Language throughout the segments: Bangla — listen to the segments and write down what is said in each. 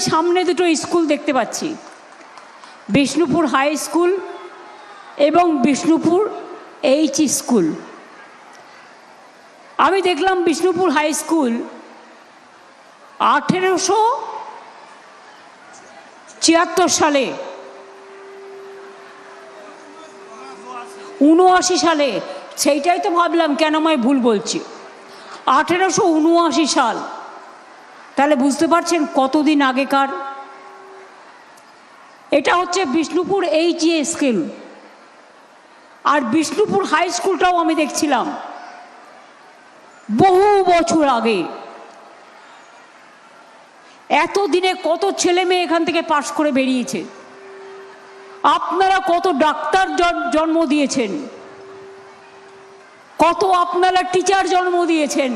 সামনে দুটো স্কুল দেখতে পাচ্ছি, বিষ্ণুপুর হাই স্কুল এবং বিষ্ণুপুর এইচ স্কুল। আমি দেখলাম বিষ্ণুপুর হাই স্কুল 1876 সালে 79 সালে, সেইটাই তো ভাবলাম কেন আমি ভুল বলছি, 1879 সাল। তাহলে বুঝতে পারছেন কতদিন আগেকার। এটা হচ্ছে বিষ্ণুপুর এইচ স্কুল। আর বিষ্ণুপুর হাই স্কুলটাও আমি দেখছিলাম বহু বছর আগে। এতদিনে কত ছেলে মেয়ে এখান থেকে পাশ করে বেরিয়েছে। আপনারা কত ডাক্তার জন্ম দিয়েছেন, কত আপনারা টিচার জন্ম দিয়েছেন,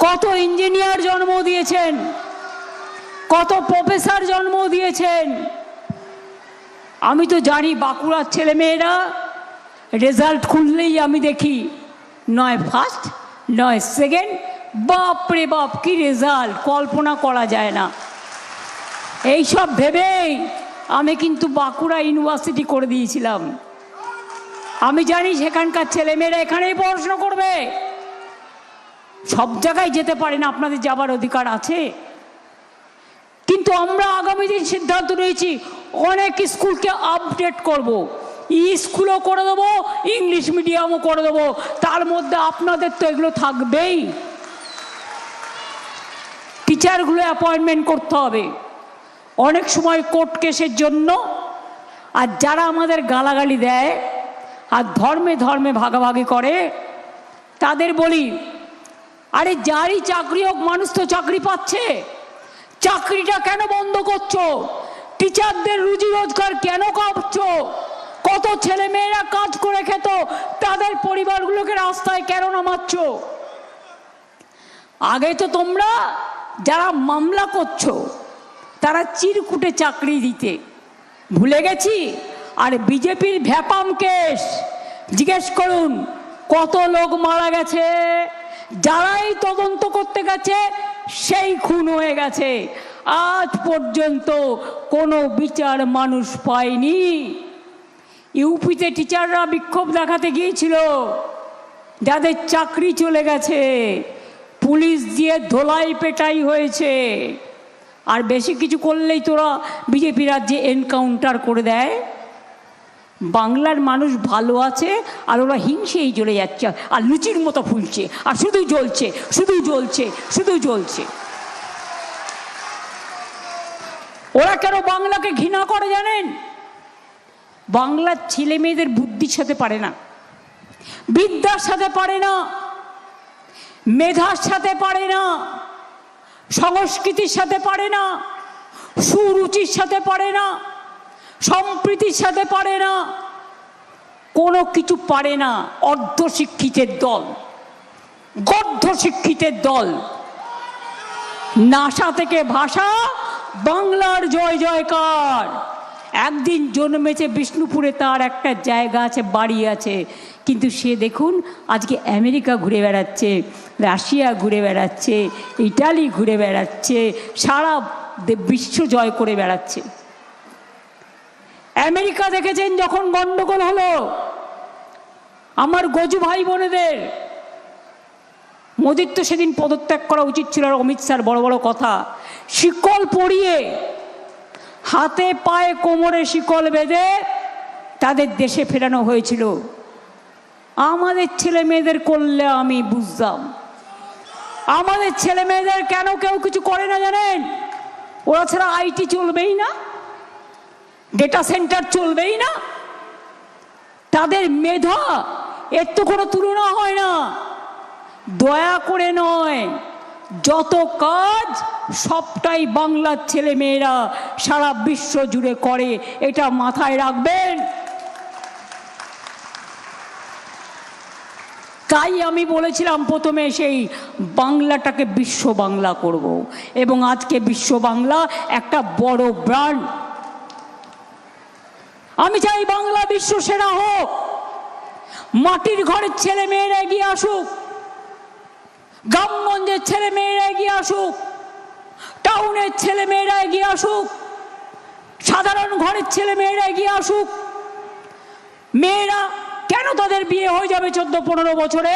কত ইঞ্জিনিয়ার জন্ম দিয়েছেন, কত প্রফেসর জন্ম দিয়েছেন। আমি তো জানি বাঁকুড়ার ছেলেমেয়েরা রেজাল্ট খুললেই আমি দেখি নয় ফার্স্ট নয় সেকেন্ড, বাপরে বাপ কি রেজাল্ট, কল্পনা করা যায় না। এইসব ভেবেই আমি কিন্তু বাঁকুড়া ইউনিভার্সিটি করে দিয়েছিলাম। আমি জানি সেখানকার ছেলেমেয়েরা এখানেই পড়াশোনা করবে। সব জায়গায় যেতে পারে না, আপনাদের যাবার অধিকার আছে। কিন্তু আমরা আগামী দিন সিদ্ধান্ত নিয়েছি অনেক স্কুলকে আপডেট করব, স্কুলও করে দেবো, ইংলিশ মিডিয়ামও করে দেবো। তার মধ্যে আপনাদের তো এগুলো থাকবেই। টিচারগুলো অ্যাপয়েন্টমেন্ট করতে হবে। অনেক সময় কোর্ট কেসের জন্য আর যারা আমাদের গালাগালি দেয় আর ধর্মে ধর্মে ভাগাভাগি করে তাদের বলি, আরে যারই চাকরি হোক, মানুষ তো চাকরি পাচ্ছে, চাকরিটা কেন বন্ধ করছো? টিচারদের রুজি রোজগার কেন কাটছো? কত ছেলে মেয়েরা কাজ করে খেত, তাদের পরিবারগুলোকে রাস্তায় কেন নামাচ্ছ? আগে তো তোমরা যারা মামলা করছো তারা চিরকুটে চাকরি দিতে, ভুলে গেছি? আর বিজেপির ভ্যাপাম কেস জিজ্ঞেস করুন, কত লোক মারা গেছে, যারাই তদন্ত করতে গেছে সেই খুন হয়ে গেছে। আজ পর্যন্ত কোনো বিচার মানুষ পায়নি। ইউপিতে টিচাররা বিক্ষোভ দেখাতে গিয়েছিল, যাদের চাকরি চলে গেছে পুলিশ দিয়ে ধোলাই পেটাই হয়েছে। আর বেশি কিছু করলেই তোরা বিজেপি রাজ্যে এনকাউন্টার করে দেয়। বাংলার মানুষ ভালো আছে আর ওরা হিংসেই জ্বলে যাচ্ছে আর লুচির মতো ফুলছে আর শুধু জ্বলছে, শুধু জ্বলছে, শুধু জ্বলছে। ওরা কেন বাংলাকে ঘৃণা করে জানেন? বাংলার ছেলে মেয়েদের বুদ্ধির সাথে পারে না, বিদ্যার সাথে পারে না, মেধার সাথে পারে না, সংস্কৃতির সাথে পারে না, সুরুচির সাথে পারে না, সম্প্রীতির সাথে পারে না, কোনো কিছু পারে না। অর্ধশিক্ষিতের দল, গর্ধ শিক্ষিতের দল। নাসা থেকে ভাষা, বাংলার জয় জয়কার। একদিন জন্মেছে বিষ্ণুপুরে, তার একটা জায়গা আছে, বাড়ি আছে, কিন্তু সে দেখুন আজকে আমেরিকা ঘুরে বেড়াচ্ছে, রাশিয়া ঘুরে বেড়াচ্ছে, ইটালি ঘুরে বেড়াচ্ছে, সারা বিশ্ব জয় করে বেড়াচ্ছে। আমেরিকা দেখেছেন যখন গন্ডগোল হলো, আমার গজু ভাই বোনেদের, মোদির তো সেদিন পদত্যাগ করা উচিত ছিল, আর অমিত শাহর বড় বড় কথা, শিকল পরিয়ে হাতে পায়ে কোমরে শিকল বেঁধে তাদের দেশে ফেরানো হয়েছিল। আমাদের ছেলে মেয়েদের করলে আমি বুঝতাম। আমাদের ছেলে মেয়েদের কেন কেউ কিছু করে না জানেন? ওরা ছাড়া আইটি চলবেই না, ডেটা সেন্টার চলবেই না। তাদের মেধা এর তো কোনো তুলনা হয় না। দয়া করে নয়, যত কাজ সবটাই বাংলার ছেলে মেয়েরা সারা বিশ্ব জুড়ে করে, এটা মাথায় রাখবেন। তাই আমি বলেছিলাম প্রথমে সেই বাংলাটাকে বিশ্ব বাংলা করব, এবং আজকে বিশ্ব বাংলা একটা বড় ব্র্যান্ড। আমি চাই বাংলা বিশ্ব সেরা হোক, মাটির ঘরের ছেলে মেয়েরা এগিয়ে আসুক, গ্রামগঞ্জের ছেলে মেয়েরা এগিয়ে আসুক, টাউনের ছেলে মেয়েরা এগিয়ে আসুক, সাধারণ ঘরের ছেলে মেয়েরা এগিয়ে আসুক। মেয়েরা কেন তাদের বিয়ে হয়ে যাবে 14-15 বছরে?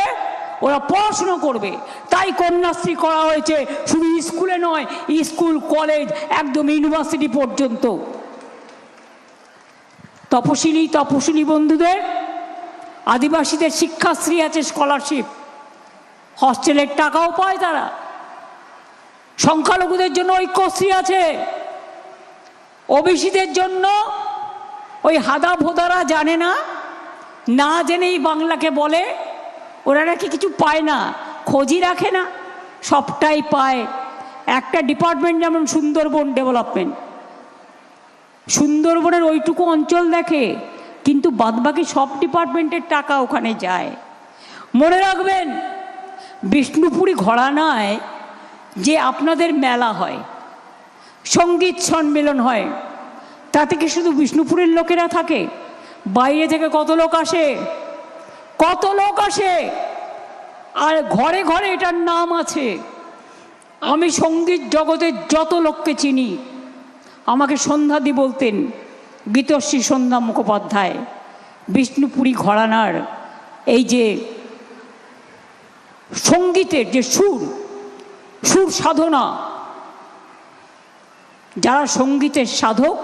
ওরা পড়াশুনো করবে, তাই কন্যাশ্রী করা হয়েছে। শুধু স্কুলে নয়, স্কুল কলেজ একদম ইউনিভার্সিটি পর্যন্ত। তপশিলি বন্ধুদের, আদিবাসীদের শিক্ষাশ্রী আছে, স্কলারশিপ, হস্টেলের টাকাও পায় তারা। সংখ্যালঘুদের জন্য ঐক্যশ্রী আছে। ওবিসিদের জন্য ওই হাদা ভোদারা জানে না, না জেনেই বাংলাকে বলে ওরা নাকি কিছু পায় না, খোঁজই রাখে না, সবটাই পায়। একটা ডিপার্টমেন্ট যেমন সুন্দরবন ডেভেলপমেন্ট, সুন্দরবনের ওইটুকু অঞ্চল দেখে, কিন্তু বাদবাকি সব ডিপার্টমেন্টের টাকা ওখানে যায়। মনে রাখবেন, বিষ্ণুপুরী ঘরানায় যে আপনাদের মেলা হয়, সঙ্গীত সম্মেলন হয়, তাতে কি শুধু বিষ্ণুপুরের লোকেরা থাকে? বাইরে থেকে কত লোক আসে, কত লোক আসে। আর ঘরে ঘরে এটার নাম আছে। আমি সঙ্গীত জগতের যত লোককে চিনি, আমাকে সন্ধ্যাদি বলতেন, গীতশ্রী সন্ধ্যা মুখোপাধ্যায়, বিষ্ণুপুরী ঘরানার এই যে সঙ্গীতের যে সুর সাধনা, যারা সঙ্গীতের সাধক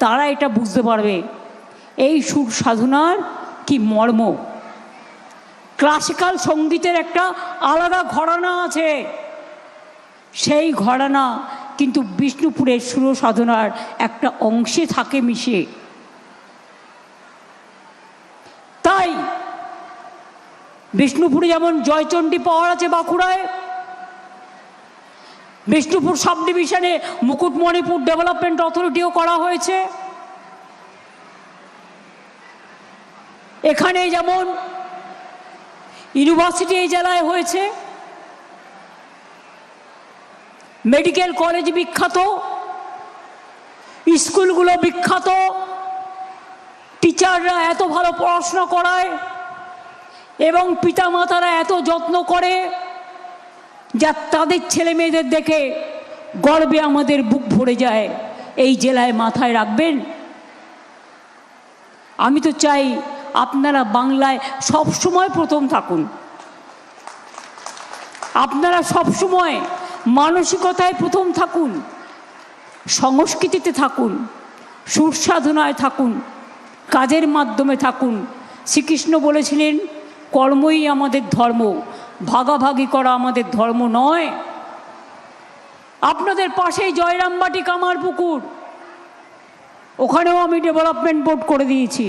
তারা এটা বুঝতে পারবে এই সুর সাধনার কি মর্ম। ক্লাসিক্যাল সঙ্গীতের একটা আলাদা ঘরানা আছে, সেই ঘরানা কিন্তু বিষ্ণুপুরের সুর সাধনার একটা অংশে থাকে মিশে। তাই বিষ্ণুপুরে যেমন জয়চণ্ডী পাওয়ার আছে বাঁকুড়ায়, বিষ্ণুপুর সাব ডিভিশনে মুকুটমণিপুর ডেভেলপমেন্ট অথরিটিও করা হয়েছে। এখানে যেমন ইউনিভার্সিটি এই জেলায় হয়েছে, মেডিকেল কলেজ বিখ্যাত, স্কুলগুলো বিখ্যাত, টিচাররা এত ভালো পড়াশোনা করায় এবং পিতামাতারা এত যত্ন করে, যা তাদের ছেলে মেয়েদের দেখে গর্বে আমাদের বুক ভরে যায়। এই জেলায় মাথায় রাখবেন। আমি তো চাই আপনারা বাংলায় সবসময় প্রথম থাকুন, আপনারা সবসময় মানসিকতায় প্রথম থাকুন, সংস্কৃতিতে থাকুন, সুর সাধনায় থাকুন, কাজের মাধ্যমে থাকুন। শ্রীকৃষ্ণ বলেছিলেন, কর্মই আমাদের ধর্ম, ভাগাভাগি করা আমাদের ধর্ম নয়। আপনাদের পাশেই জয়রামবাটি কামারপুকুর, ওখানেও আমি ডেভেলপমেন্ট বোর্ড করে দিয়েছি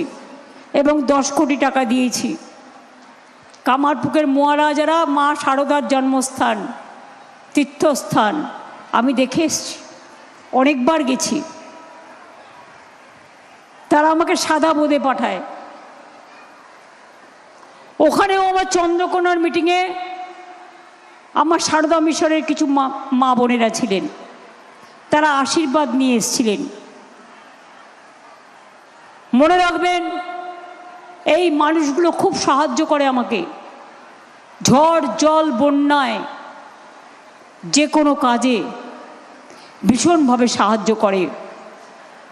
এবং 10 কোটি টাকা দিয়েছি। কামারপুকুরের মহারাজারা মা শারদার জন্মস্থান, তীর্থস্থান, আমি দেখে এসছি, অনেকবার গেছি। তারা আমাকে সাদা বোঁদে পাঠায়। ওখানেও আমার চন্দ্রকোনার মিটিংয়ে আমার সারদা মিশরের কিছু মা বোনেরা ছিলেন, তারা আশীর্বাদ নিয়ে এসেছিলেন। মনে রাখবেন, এই মানুষগুলো খুব সাহায্য করে আমাকে, ঝড় জল বন্যায় যে কোনো কাজে ভীষণভাবে সাহায্য করে।